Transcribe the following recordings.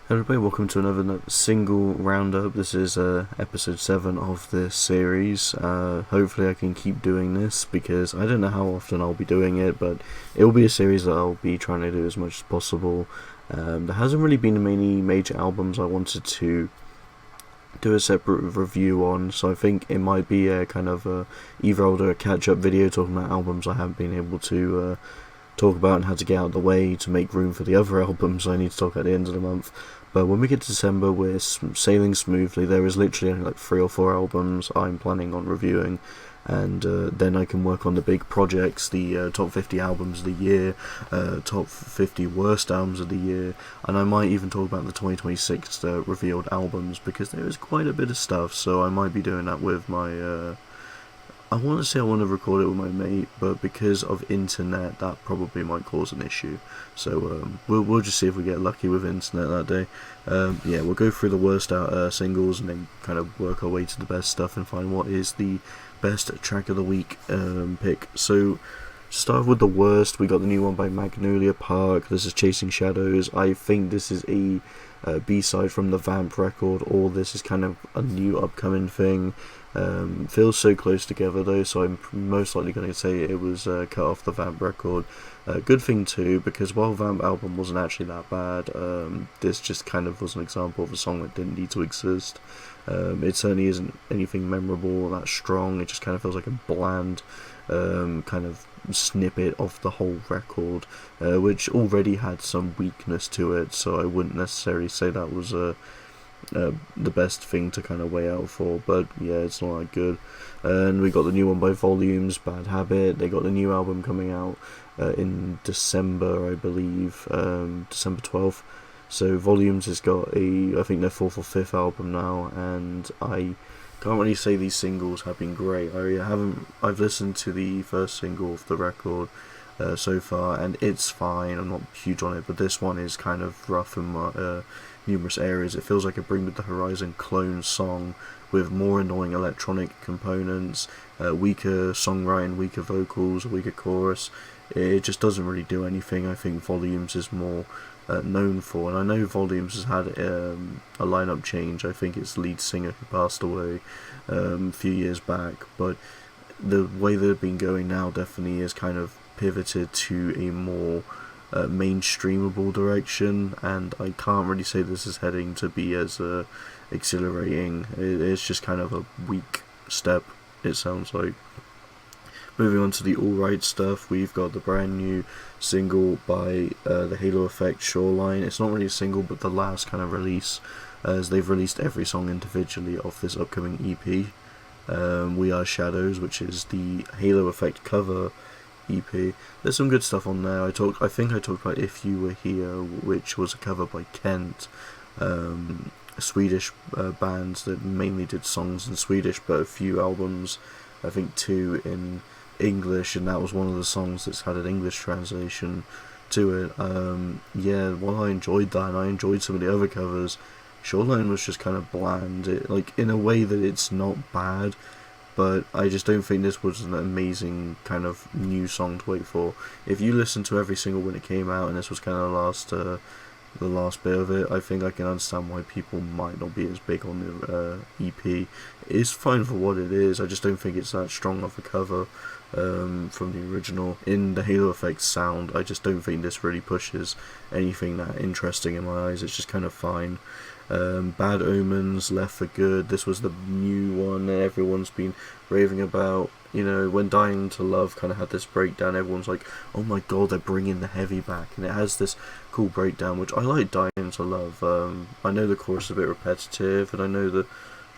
Everybody, welcome to another single roundup. This is episode 7 of this series. Hopefully I can keep doing this because I don't know how often I'll be doing it, but it will be a series that I'll be trying to do as much as possible. There hasn't really been many major albums I wanted to do a separate review on, so I think it might be a kind of either I'll do a catch-up video talking about albums I haven't been able to talk about and how to get out of the way to make room for the other albums I need to talk at the end of the month. But when we get to December, we're sailing smoothly. There is literally only like 3 or 4 albums I'm planning on reviewing, and then I can work on the big projects, the top 50 albums of the year, top 50 worst albums of the year, and I might even talk about the 2026 revealed albums, because there is quite a bit of stuff, so I might be doing that with my I want to say I want to record it with my mate, but because of internet, that probably might cause an issue. So we'll just see if we get lucky with internet that day. Yeah, we'll go through the worst singles and then kind of work our way to the best stuff and find what is the best track of the week pick. So to start with the worst, we got the new one by Magnolia Park. This is Chasing Shadows. I think this is a B-side from the Vamp record, or this is kind of a new upcoming thing. Feels so close together though, so I'm most likely going to say it was cut off the Vamp record. Good thing too, because while Vamp album wasn't actually that bad, this just kind of was an example of a song that didn't need to exist. It certainly isn't anything memorable or that strong. It just kind of feels like a bland kind of snippet of the whole record, which already had some weakness to it, so I wouldn't necessarily say that was the best thing to kind of weigh out for, but yeah, it's not that good. And we got the new one by Volumes, Bad Habit. They got the new album coming out in December, I believe, December 12th. So Volumes has got I think their 4th or 5th album now, and I can't really say these singles have been great. I've listened to the first single of the record so far, and it's fine. I'm not huge on it, but this one is kind of rough in numerous areas. It feels like a Bring Me the Horizon clone song with more annoying electronic components, weaker songwriting, weaker vocals, weaker chorus. It just doesn't really do anything. I think Volumes is more known for, and I know Volumes has had a lineup change. I think it's lead singer who passed away a few years back, but the way they've been going now definitely is kind of pivoted to a more mainstreamable direction, and I can't really say this is heading to be as exhilarating. It's just kind of a weak step, it sounds like. Moving on to the alright stuff, we've got the brand new single by the Halo Effect, Shoreline. It's not really a single, but the last kind of release, as they've released every song individually off this upcoming EP. We Are Shadows, which is the Halo Effect cover EP. There's some good stuff on there. I think I talked about If You Were Here, which was a cover by Kent, a Swedish band that mainly did songs in Swedish, but a few albums, I think 2 in English, and that was one of the songs that's had an English translation to it. Yeah, well, I enjoyed that, and I enjoyed some of the other covers. Shoreline was just kind of bland, in a way that it's not bad, but I just don't think this was an amazing kind of new song to wait for. If you listen to every single when it came out, and this was kind of the last bit of it, I think I can understand why people might not be as big on the EP. It's fine for what it is. I just don't think it's that strong of a cover from the original. In the Halo Effect sound, I just don't think this really pushes anything that interesting in my eyes. It's just kind of fine. Bad Omens, Left for Good. This was the new one that everyone's been raving about. You know, when Dying to Love kind of had this breakdown, everyone's like, oh my god, they're bringing the heavy back, and it has this cool breakdown, which I like. Dying to Love. I know the chorus is a bit repetitive, and I know the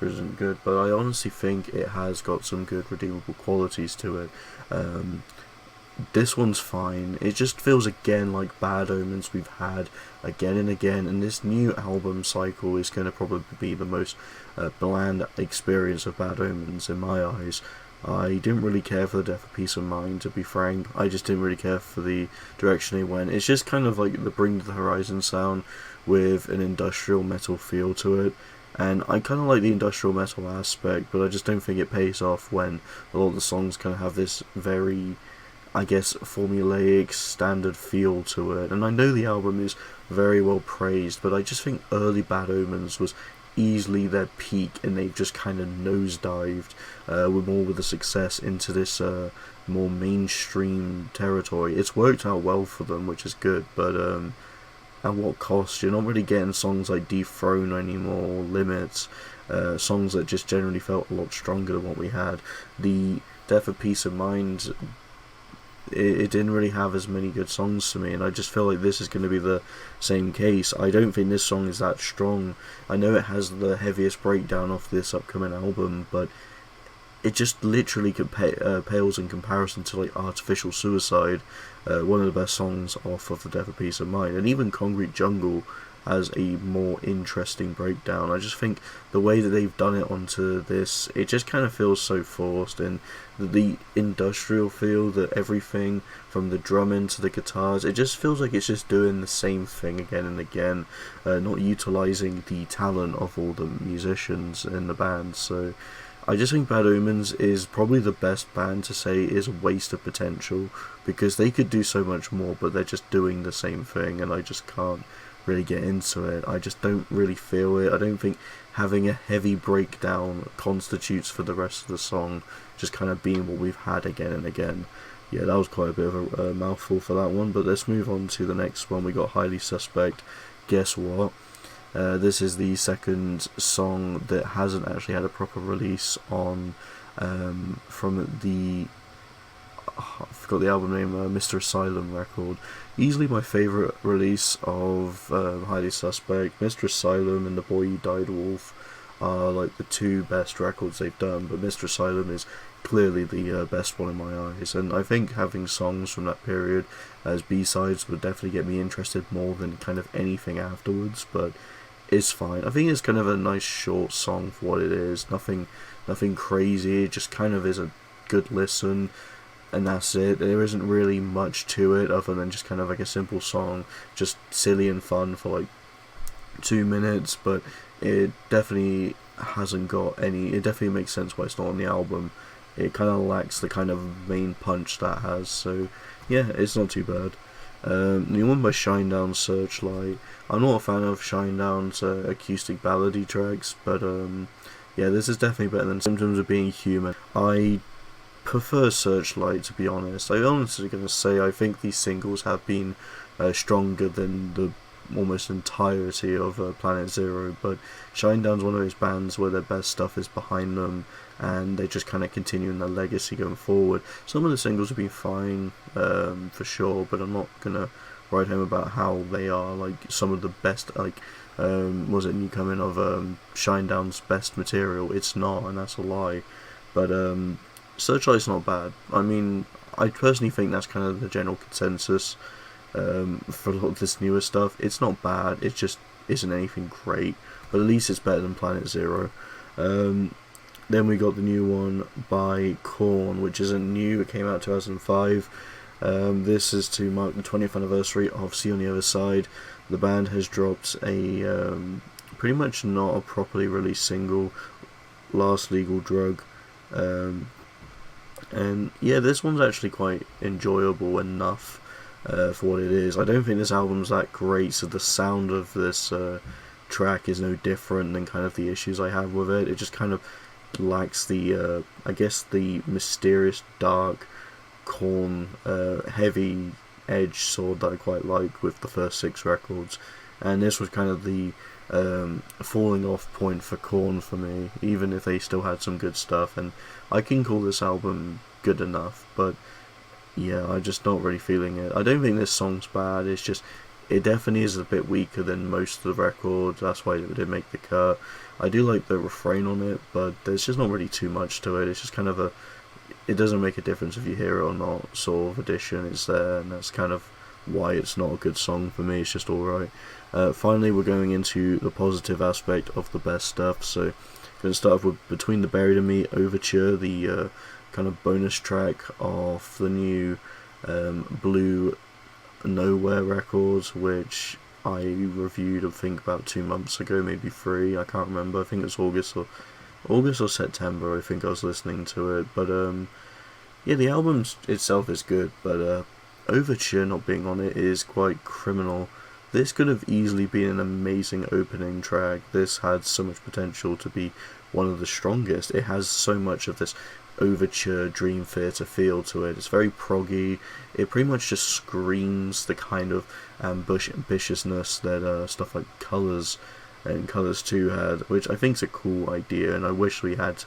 isn't good, but I honestly think it has got some good redeemable qualities to it. This one's fine. It just feels again like Bad Omens we've had again and again, and this new album cycle is going to probably be the most bland experience of Bad Omens in my eyes. I didn't really care for the Death of Peace of Mind, to be frank. I just didn't really care for the direction they went. It's just kind of like the Bring to the Horizon sound with an industrial metal feel to it. And I kind of like the industrial metal aspect, but I just don't think it pays off when a lot of the songs kind of have this very I guess, formulaic, standard feel to it. And I know the album is very well praised, but I just think early Bad Omens was easily their peak, and they've just kind of nosedived with the success into this more mainstream territory. It's worked out well for them, which is good, but at what cost? You're not really getting songs like Dethrone anymore, or Limits, songs that just generally felt a lot stronger than what we had. The Death of Peace of Mind, it didn't really have as many good songs to me, and I just feel like this is going to be the same case. I don't think this song is that strong. I know it has the heaviest breakdown off this upcoming album, but it just literally pales in comparison to like Artificial Suicide, one of the best songs off of the Death of Peace of Mind, and even Concrete Jungle has a more interesting breakdown. I just think the way that they've done it onto this, it just kind of feels so forced, and the industrial feel, that everything from the drumming to the guitars, it just feels like it's just doing the same thing again and again, not utilising the talent of all the musicians in the band. So I just think Bad Omens is probably the best band to say is a waste of potential, because they could do so much more, but they're just doing the same thing, and I just can't really get into it. I just don't really feel it. I don't think having a heavy breakdown constitutes for the rest of the song just kind of being what we've had again and again. Yeah, that was quite a bit of a mouthful for that one, but let's move on to the next one. We got Highly Suspect, Guess What? This is the second song that hasn't actually had a proper release on from the I forgot the album name, Mr. Asylum record. Easily my favourite release of Highly Suspect. Mr. Asylum and The Boy You Died Wolf are like the two best records they've done, but Mr. Asylum is clearly the best one in my eyes, and I think having songs from that period as B-sides would definitely get me interested more than kind of anything afterwards, but it's fine. I think it's kind of a nice short song for what it is, nothing crazy, it just kind of is a good listen, and that's it. There isn't really much to it other than just kind of like a simple song, just silly and fun for like 2 minutes, but it definitely hasn't got any, it definitely makes sense why it's not on the album. It kind of lacks the kind of main punch that has, so yeah, it's not too bad. The one by Shinedown, Searchlight. I'm not a fan of Shinedown's acoustic ballady tracks, but yeah, this is definitely better than Symptoms of Being Human. I prefer Searchlight, to be honest. I'm honestly going to say I think these singles have been stronger than the almost entirety of Planet Zero, but Shinedown's one of those bands where their best stuff is behind them, and they just kind of continuing their legacy going forward. Some of the singles have been fine, for sure, but I'm not going to write home about how they are like some of the best, like, was it New Coming of Shinedown's best material? It's not, and that's a lie. But Searchlight's not bad. I mean, I personally think that's kind of the general consensus for a lot of this newer stuff. It's not bad, it just isn't anything great, but at least it's better than Planet Zero. Then we got the new one by Korn, which isn't new, it came out 2005. This is to mark the 20th anniversary of See on the Other Side. The band has dropped a pretty much not a properly released single, Last Legal Drug. And yeah, this one's actually quite enjoyable enough for what it is. I don't think this album's that great, so the sound of this track is no different than kind of the issues I have with it. It just kind of lacks the, I guess, the mysterious, dark, Korn, heavy edge sword that I quite like with the first 6 records. And this was kind of the falling off point for Korn for me, even if they still had some good stuff, and I can call this album good enough, but yeah, I'm just not really feeling it. I don't think this song's bad, it's just, it definitely is a bit weaker than most of the records, that's why it didn't make the cut. I do like the refrain on it, but there's just not really too much to it. It's just kind of a, it doesn't make a difference if you hear it or not sort of addition. It's there, and that's kind of why it's not a good song for me. It's just alright. Finally, we're going into the positive aspect of the best stuff, so I'm going to start off with Between the Buried and Me, Overture, the kind of bonus track of the new Blue Nowhere records, which I reviewed I think about 2 months ago, maybe 3, I can't remember. I think it's August or September, I think I was listening to it, but Yeah, the album itself is good, but Overture not being on it is quite criminal. This could have easily been an amazing opening track. This had so much potential to be one of the strongest. It has so much of this Overture Dream Theater feel to it. It's very proggy. It pretty much just screams the kind of ambitiousness that stuff like Colors and Colors 2 had, which I think is a cool idea, and I wish we had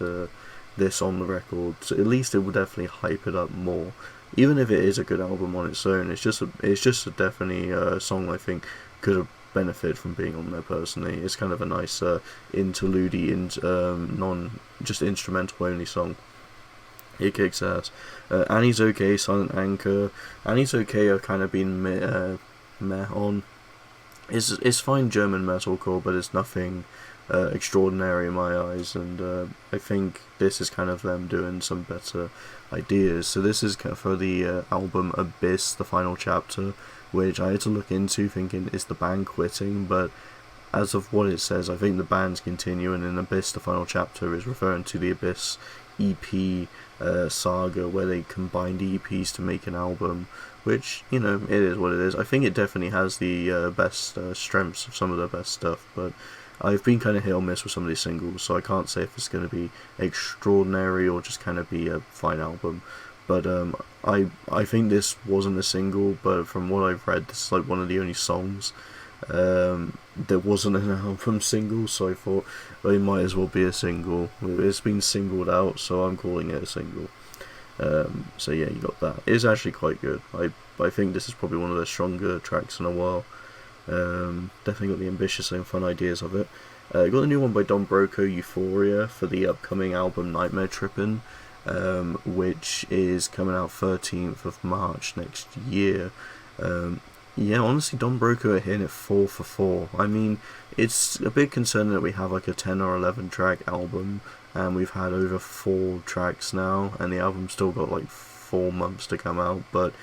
this on the record. So at least it would definitely hype it up more. Even if it is a good album on its own, it's just definitely a song I think could have benefited from being on there personally. It's kind of a nice interlude, just instrumental only song. It kicks ass. Annisokay, Silent Anchor. Annisokay I've kind of been meh on. It's fine German metalcore, but it's nothing extraordinary in my eyes, and I think this is kind of them doing some better ideas. So this is for the album Abyss, the final chapter, which I had to look into thinking, is the band quitting? But as of what it says, I think the band's continuing, and Abyss, the final chapter, is referring to the Abyss EP saga, where they combined EPs to make an album, which, you know, it is what it is. I think it definitely has the best strengths of some of the best stuff, but I've been kind of hit or miss with some of these singles, so I can't say if it's going to be extraordinary or just kind of be a fine album. But I think this wasn't a single, but from what I've read, this is like one of the only songs that wasn't an album single, so I thought, well, it might as well be a single. It's been singled out, so I'm calling it a single. So yeah, you got that. It's actually quite good. I think this is probably one of the stronger tracks in a while. Definitely got the ambitious and fun ideas of it. Got the new one by BROCO, Euphoria, for the upcoming album Nightmare Trippin', which is coming out 13th of March next year. Yeah, honestly, BROCO are hitting it 4 for 4. I mean, it's a bit concerning that we have like a 10 or 11 track album, and we've had over 4 tracks now, and the album's still got like 4 months to come out, but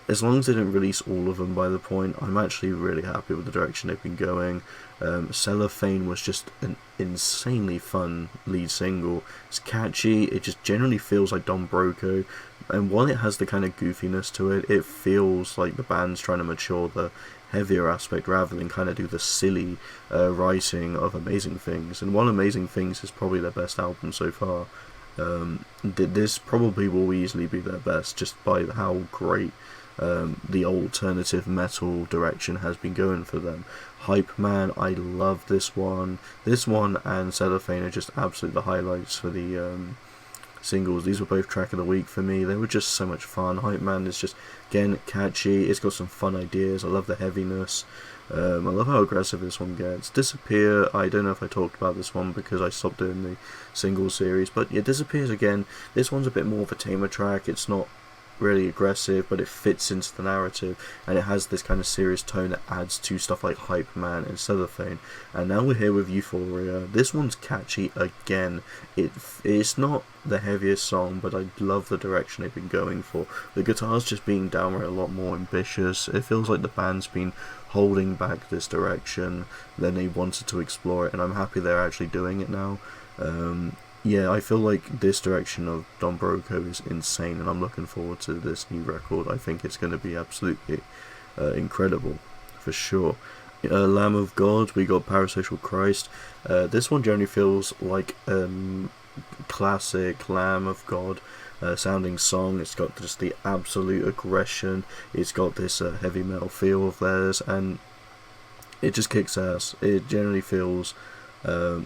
as long as they didn't release all of them by the point, I'm actually really happy with the direction they've been going. Cellophane was just an insanely fun lead single. It's catchy, it just generally feels like BROCO, and while it has the kind of goofiness to it, it feels like the band's trying to mature the heavier aspect rather than kind of do the silly writing of Amazing Things. And while Amazing Things is probably their best album so far, this probably will easily be their best, just by how great the alternative metal direction has been going for them. Hype Man, I love this one. This one and Cellophane are just absolutely the highlights for the singles. These were both track of the week for me. They were just so much fun. Hype Man is just, again, catchy. It's got some fun ideas. I love the heaviness. I love how aggressive this one gets. Disappear, I don't know if I talked about this one because I stopped doing the single series, but yeah, Disappears again. This one's a bit more of a tamer track. It's not really aggressive, but it fits into the narrative, and it has this kind of serious tone that adds to stuff like Hype Man and Cellophane. And now we're here with Euphoria. This one's catchy again. It's not the heaviest song, but I love the direction they've been going for. The guitar's just being downright a lot more ambitious. It feels like the band's been holding back this direction than they wanted to explore it, and I'm happy they're actually doing it now. Yeah, I feel like this direction of BROCO is insane, and I'm looking forward to this new record. I think it's going to be absolutely incredible, for sure. Lamb of God, we got Parasocial Christ. This one generally feels like classic Lamb of God sounding song. It's got just the absolute aggression. It's got this heavy metal feel of theirs, and it just kicks ass. It generally feels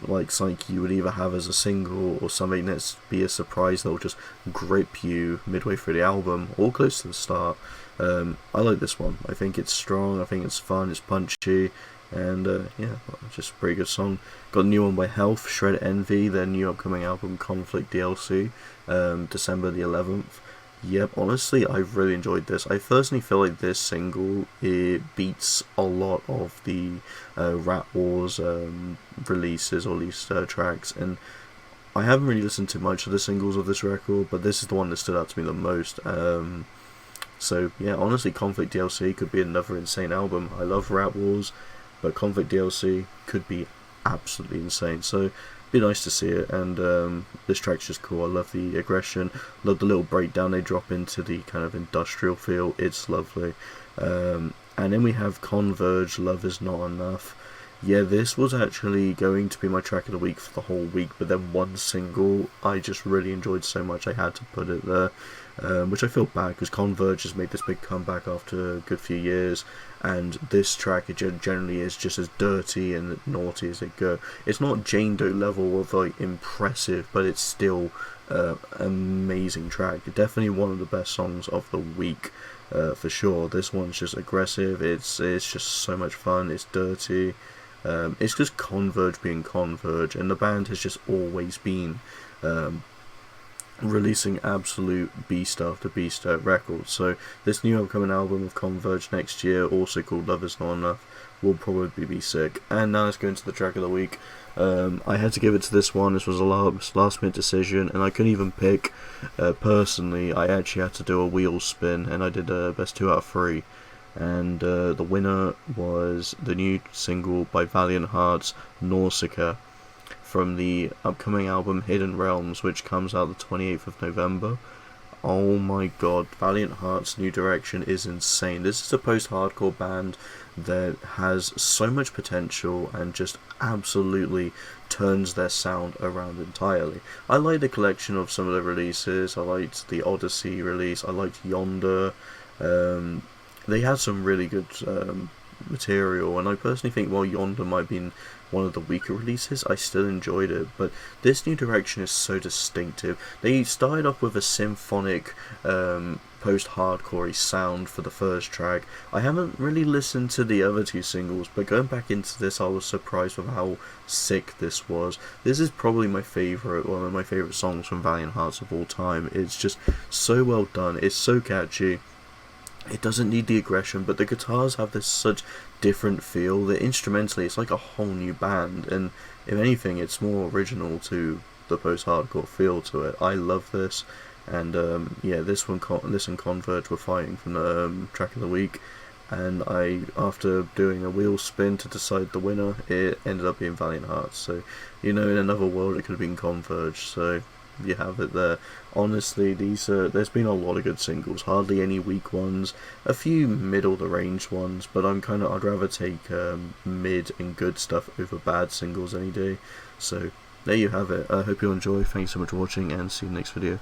like something you would either have as a single or something that's be a surprise that'll just grip you midway through the album or close to the start. I like this one. I think it's strong, I think it's fun, it's punchy, and yeah, just a pretty good song. Got a new one by Health, Shred Envy, their new upcoming album Conflict DLC, December the 11th. Yep, honestly, I've really enjoyed this. I personally feel like this single, it beats a lot of the Rat Wars releases, or at least tracks, and I haven't really listened to much of the singles of this record, but this is the one that stood out to me the most. So yeah, honestly, Conflict DLC could be another insane album. I love Rat Wars, but Conflict DLC could be absolutely insane. So be nice to see it. And this track's just cool. I love the aggression, love the little breakdown they drop into the kind of industrial feel. It's lovely. And then we have Converge, Love Is Not Enough. Yeah, this was actually going to be my track of the week for the whole week, but then one single I just really enjoyed so much I had to put it there, which I feel bad because Converge has made this big comeback after a good few years, and this track it generally is just as dirty and naughty as it go. It's not Jane Doe level of like impressive, but it's still amazing track. Definitely one of the best songs of the week. For sure. This one's just aggressive, it's just so much fun, it's dirty. It's just Converge being Converge, and the band has just always been releasing absolute beast after beast records. So this new upcoming album of Converge next year, also called Love Is Not Enough, will probably be sick. And now let's go into the track of the week. I had to give it to this one. This was a last minute decision, and I couldn't even pick. Personally, I actually had to do a wheel spin, and I did best 2 out of 3. And the winner was the new single by Valiant Hearts, Nausicaä, from the upcoming album Hidden Realms, which comes out the 28th of November. Oh my god, Valiant Hearts' new direction is insane. This is a post-hardcore band that has so much potential and just absolutely turns their sound around entirely. I like the collection of some of the releases. I liked the Odyssey release. I liked Yonder. They had some really good material, and I personally think while Yonder might have been one of the weaker releases, I still enjoyed it. But this new direction is so distinctive. They started off with a symphonic post-hardcore sound for the first track. I haven't really listened to the other 2 singles, but going back into this I was surprised with how sick this was. This is probably my favourite, one of my favourite songs from Valiant Hearts of all time. It's just so well done, it's so catchy. It doesn't need the aggression, but the guitars have this such different feel that instrumentally it's like a whole new band, and if anything it's more original to the post-hardcore feel to it. I love this, and yeah, this and Converge were fighting for the track of the week, and after doing a wheel spin to decide the winner, it ended up being Valiant Hearts. So, you know, in another world it could have been Converge, so you have it there. Honestly, there's been a lot of good singles, hardly any weak ones, a few middle the range ones, but I'd rather take mid and good stuff over bad singles any day. So there you have it. I hope you enjoy. Thanks so much for watching, and see you in the next video.